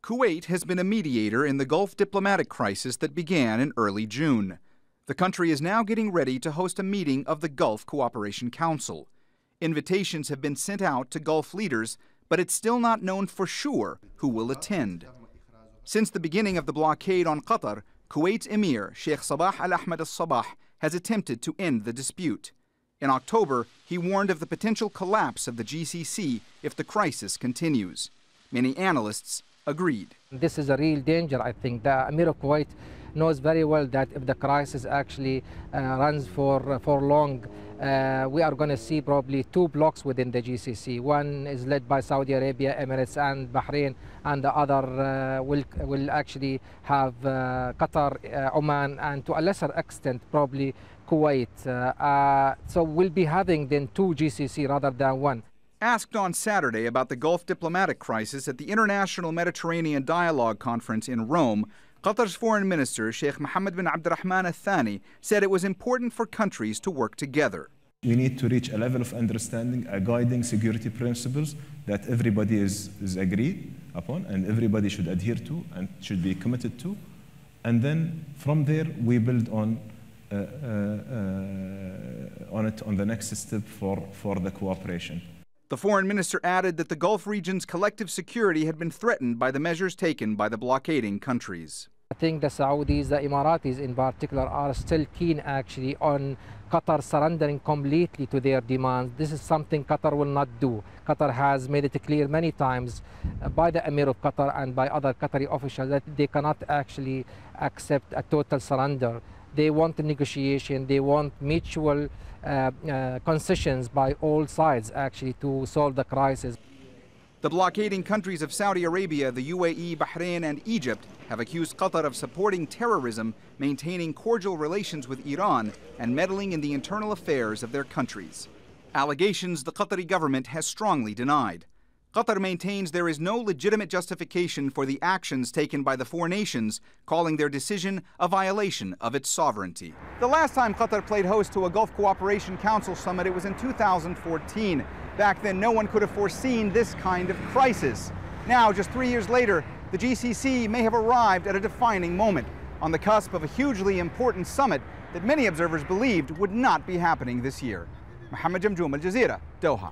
Kuwait has been a mediator in the Gulf diplomatic crisis that began in early June. The country is now getting ready to host a meeting of the Gulf Cooperation Council. Invitations have been sent out to Gulf leaders, but it's still not known for sure who will attend. Since the beginning of the blockade on Qatar, Kuwait's emir, Sheikh Sabah al-Ahmed al-Sabah, has attempted to end the dispute. In October, he warned of the potential collapse of the GCC if the crisis continues. Many analysts agreed. This is a real danger. I think the Emir of Kuwait knows very well that if the crisis actually runs for long, we are going to see probably two blocks within the GCC. One is led by Saudi Arabia, Emirates and Bahrain, and the other will actually have Qatar, Oman, and to a lesser extent probably Kuwait. So we'll be having then two GCC rather than one. Asked on Saturday about the Gulf diplomatic crisis at the International Mediterranean Dialogue Conference in Rome, Qatar's Foreign Minister, Sheikh Mohammed bin Abdurrahman al-Thani, said it was important for countries to work together. We need to reach a level of understanding, a guiding security principles that everybody is agreed upon and everybody should adhere to and should be committed to. And then from there, we build on the next step for the cooperation. The foreign minister added that the Gulf region's collective security had been threatened by the measures taken by the blockading countries. I think the Saudis, the Emiratis in particular, are still keen actually on Qatar surrendering completely to their demands. This is something Qatar will not do. Qatar has made it clear many times by the Emir of Qatar and by other Qatari officials that they cannot actually accept a total surrender. They want a negotiation, they want mutual concessions by all sides actually to solve the crisis. The blockading countries of Saudi Arabia, the UAE, Bahrain and Egypt have accused Qatar of supporting terrorism, maintaining cordial relations with Iran and meddling in the internal affairs of their countries. Allegations the Qatari government has strongly denied. Qatar maintains there is no legitimate justification for the actions taken by the four nations, calling their decision a violation of its sovereignty. The last time Qatar played host to a Gulf Cooperation Council summit, it was in 2014. Back then, no one could have foreseen this kind of crisis. Now, just 3 years later, the GCC may have arrived at a defining moment, on the cusp of a hugely important summit that many observers believed would not be happening this year. Mohammed, Jamjoom, Jazeera, Doha.